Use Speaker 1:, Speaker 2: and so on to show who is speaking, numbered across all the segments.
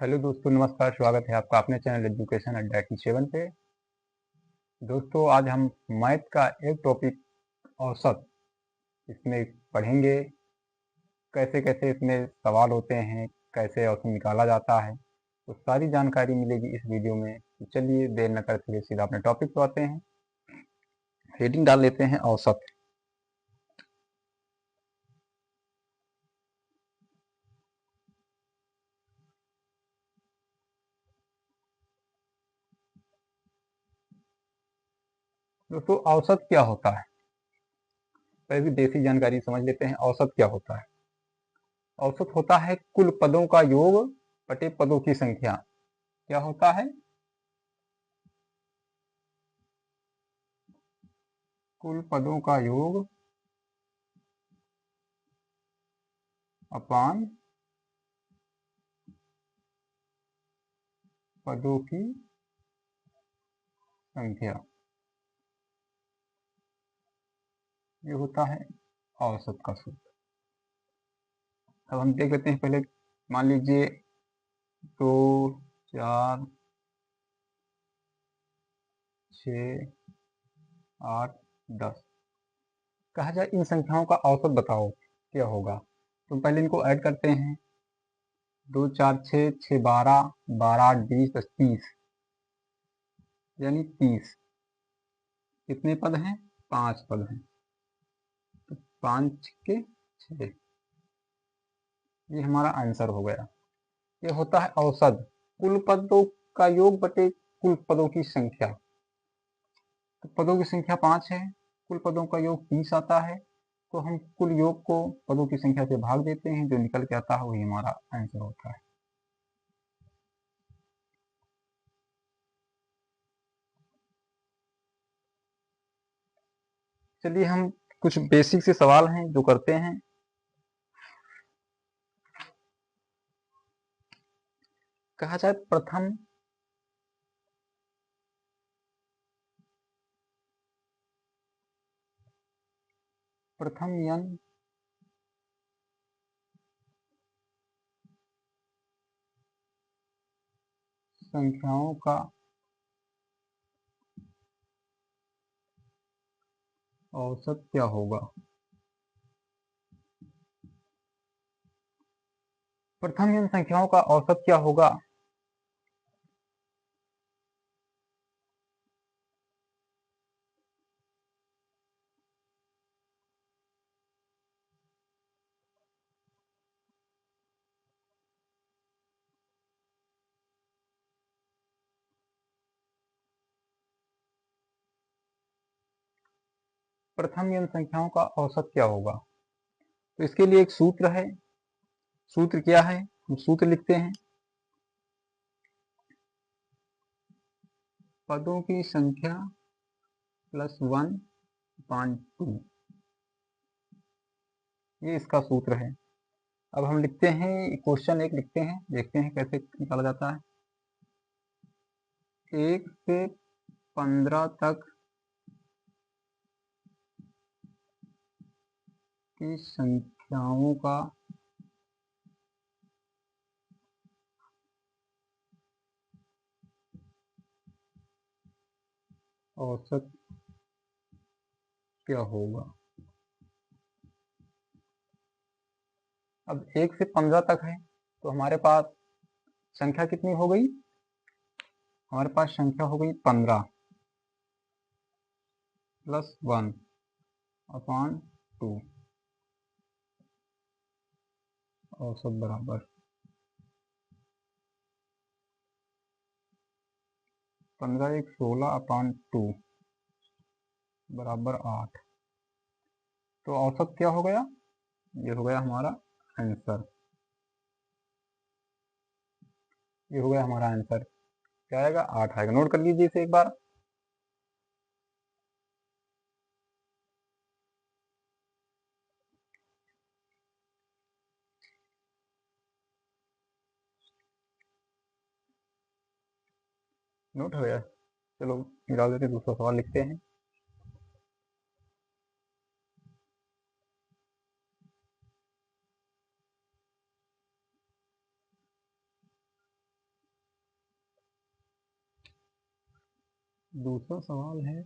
Speaker 1: Hello दोस्तों, नमस्कार। स्वागत है आपका अपने चैनल एजुकेशन अड्डा 87 पे। दोस्तों, आज हम मैथ का एक टॉपिक औसत इसमें पढ़ेंगे। कैसे कैसे इसमें सवाल होते हैं, कैसे औसत निकाला जाता है, तो सारी जानकारी मिलेगी इस वीडियो में। तो चलिए देर न करते हुए सीधा अपने टॉपिक पे आते हैं। हेडिंग डाल लेते हैं औसत। दोस्तों, औसत क्या होता है? पहले देसी जानकारी समझ लेते हैं। औसत क्या होता है? औसत होता है कुल पदों का योग बटे पदों की संख्या। क्या होता है? कुल पदों का योग अपान पदों की संख्या, ये होता है औसत का सूत्र। अब हम देख लेते हैं। पहले मान लीजिए 2, 4, 6, 8, 10 कहा जाए इन संख्याओं का औसत बताओ क्या होगा। तो पहले इनको ऐड करते हैं। 2, 4, 6, 6, 12, 12, 8, 20, 10, 30, यानी 30। कितने पद हैं? 5 पद हैं। तो 5 के 6, ये हमारा आंसर हो गया। ये होता है औसत, कुल पदों का योग बटे कुल पदों की संख्या। तो पदों की संख्या 5 है, कुल पदों का योग 30 आता है। तो हम कुल योग को पदों की संख्या से भाग देते हैं, जो निकल के आता है वही हमारा आंसर होता है। चलिए हम कुछ बेसिक से सवाल हैं जो करते हैं। कहा जाए प्रथम यन संख्याओं का औसत क्या होगा। प्रथम यन संख्याओं का औसत क्या होगा? प्रथम यन संख्याओं का औसत क्या होगा? तो इसके लिए एक सूत्र है। सूत्र क्या है? हम सूत्र लिखते हैं। पदों की संख्या प्लस 1/2, ये इसका सूत्र है। अब हम लिखते हैं, क्वेश्चन 1 लिखते हैं, देखते हैं कैसे निकाला जाता है। 1 से 15 तक की संख्याओं का औसत क्या होगा। अब 1 से 15 तक है, तो हमारे पास संख्या कितनी हो गई? हमारे पास संख्या हो गई 15 प्लस 1/2, औसत बराबर 15 1 16/2 बराबर 8। तो औसत क्या हो गया? ये हो गया हमारा आंसर। ये हो गया हमारा आंसर। क्या आएगा? 8 आएगा। नोट कर लीजिए इसे एक बार। नोट हो गया। चलो निकाल देते, दूसरा सवाल लिखते हैं। दूसरा सवाल है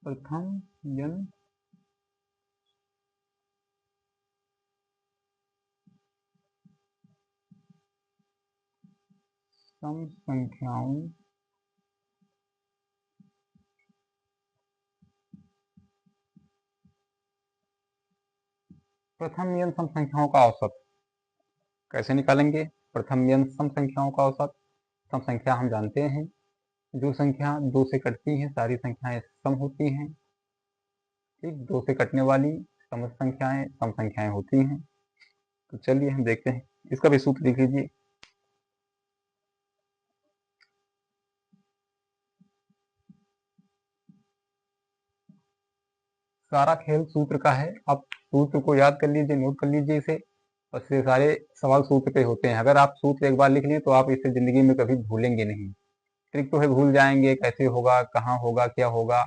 Speaker 1: प्रथम n सम संख्याओं प्रथम n सम संख्याओं का औसत कैसे निकालेंगे? प्रथम n सम संख्याओं का औसत, सम संख्या हम जानते हैं, जो संख्या 2 से कटती हैं सारी संख्याएं सम होती हैं। ठीक, 2 से कटने वाली समस्त संख्याएं सम संख्याएं होती हैं। तो चलिए हम देखते हैं, इसका भी सूत्र लिख लीजिए। सारा खेल सूत्र का है। आप सूत्र को याद कर लीजिए, नोट कर लीजिए इसे, और इससे सारे सवाल सूत्र पे होते हैं। अगर आप सूत्र एक बार लिख लिए तो आप इसे जिंदगी में कभी भूलेंगे नहीं। ट्रिक तो है भूल जाएंगे, कैसे होगा, कहाँ होगा, क्या होगा,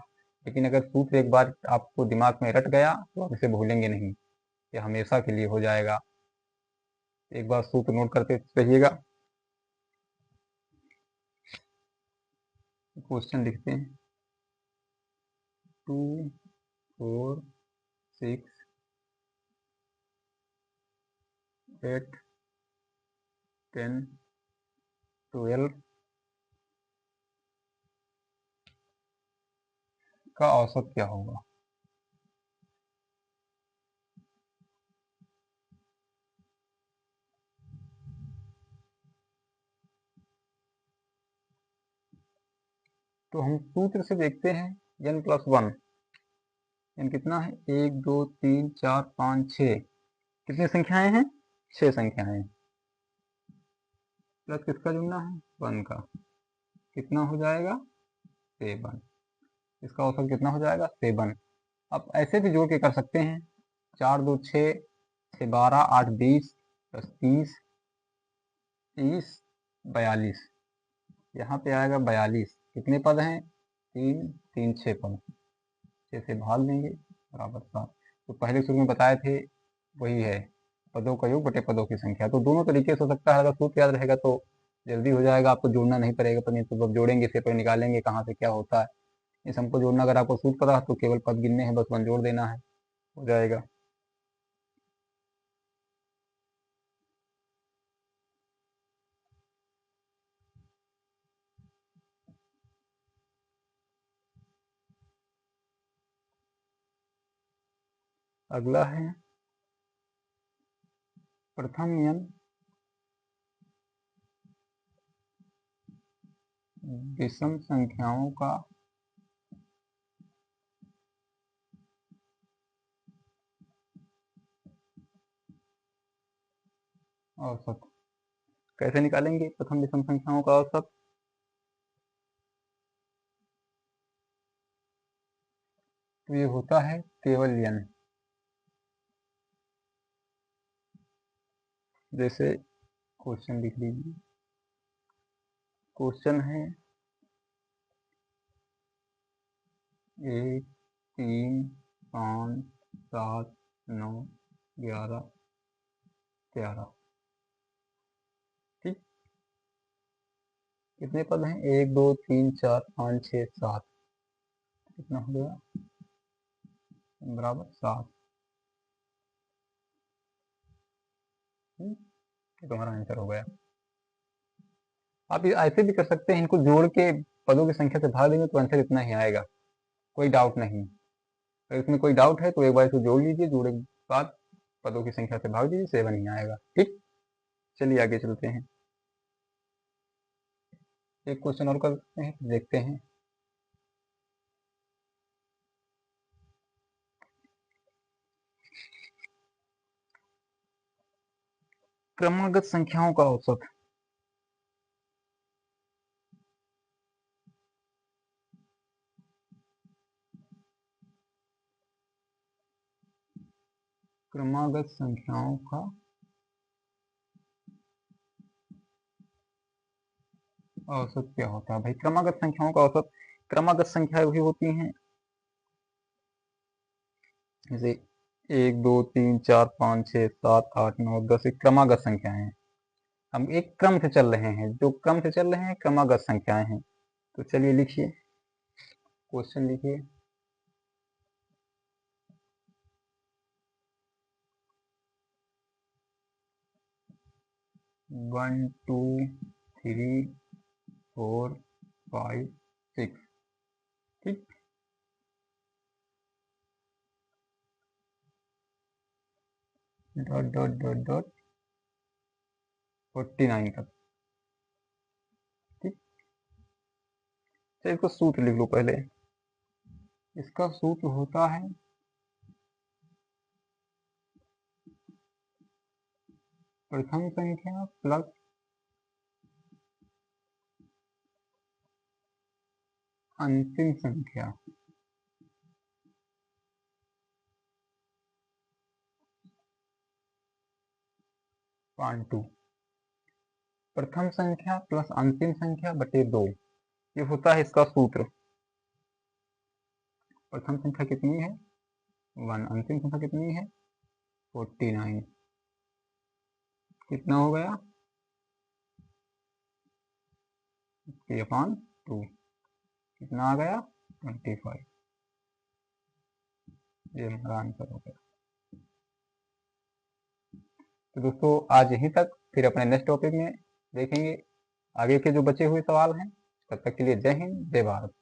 Speaker 1: लेकिन अगर सूत्र एक बार आपको दिमाग में रट गया तो आप इसे भूलेंगे नहीं, ये हमेशा के लिए हो जाएगा। एक बार सूत्र नोट करते रहिएगा। क्वेश्चन लिखते हैं 2 4 6 8 10 12 का औसत क्या होगा? तो हम सूत्र से देखते हैं n+1। n कितना है? 1 2 3 4 5 6। कितनी संख्याएं हैं? 6 संख्याएं। प्लस किसका जुड़ना है? 1 का। कितना हो जाएगा? 7। इसका औसत कितना हो जाएगा? 7। अब ऐसे भी जोड़ के कर सकते हैं, 4 2 6 6 12 8 20 प्लस 30 30 42। यहाँ पे आएगा 42। कितने पद हैं? 3 3 6 पद। 6 से भाग देंगे बराबर 7। तो पहले शुरू में बताए थे वही है, पदों का योग बटे पदों की संख्या। तो दोनों तरीके से हो सकता है। अगर सूत्र याद रहेगा तो जल्दी हो जाएगा, आपको जोड़ना नहीं पड़ेगा। पर नहीं तो जब जोड़ेंगे इसे पर निकालेंगे कहाँ से क्या होता है। इस हमको जोड़ना, अगर आपको सूत्र पता है तो केवल पद गिनने हैं, बस 1 जोड़ देना है, हो जाएगा। अगला है प्रथम n विषम संख्याओं का औसत कैसे निकालेंगे? प्रथम विषम संख्याओं का औसत तो ये होता है केवल n। जैसे क्वेश्चन लिख लीजिए। क्वेश्चन है 1 3 5 7 9 11 13। ठीक, कितने पद हैं? 1 2 3 4 5 6 7। कितना हो गया? बराबर 7। ये तुम्हारा आंसर हो गया। आप ऐसे भी कर सकते हैं, इनको जोड़ के पदों की संख्या से भाग देंगे तो आंसर इतना ही आएगा, कोई डाउट नहीं। अगर इसमें कोई डाउट है तो एक बार इसको जोड़ लीजिए, जोड़े के बाद पदों की संख्या से भाग दीजिए, 7 ही आएगा। ठीक, चलिए आगे चलते हैं। एक क्वेश्चन और करते हैं, देखते हैं। क्रमागत संख्याओं का औसत। क्रमागत संख्याओं का औसत क्या होता है भाई? क्रमागत संख्याओं का औसत, क्रमागत संख्याएं वही होती हैं जैसे 1 2 3 4 5 6 7 8 9 10। एक क्रमागत संख्याएं हैं, हम एक क्रम से चल रहे हैं, जो क्रम से चल रहे हैं क्रमागत संख्याएं हैं। तो चलिए लिखिए, क्वेश्चन लिखिए। One two three four five six, ठीक। डॉट डॉट डॉट डॉट 49 तक, ठीक। तो इसको सूत्र लिख लो पहले। इसका सूत्र होता है प्रथम संख्या प्लस अंतिम संख्या पान टू। प्रथम संख्या प्लस अंतिम संख्या बटे 2, ये होता है इसका सूत्र। प्रथम संख्या कितनी है 1, अंतिम संख्या कितनी है 49, कितना हो गया 3/2, कितना आ गया 25। ये हमारा आंसर हो गया। तो दोस्तों आज यहीं तक, फिर अपने नेक्स्ट टॉपिक में देखेंगे आगे के जो बचे हुए सवाल हैं। तब तक के लिए जय हिंद, जय भारत।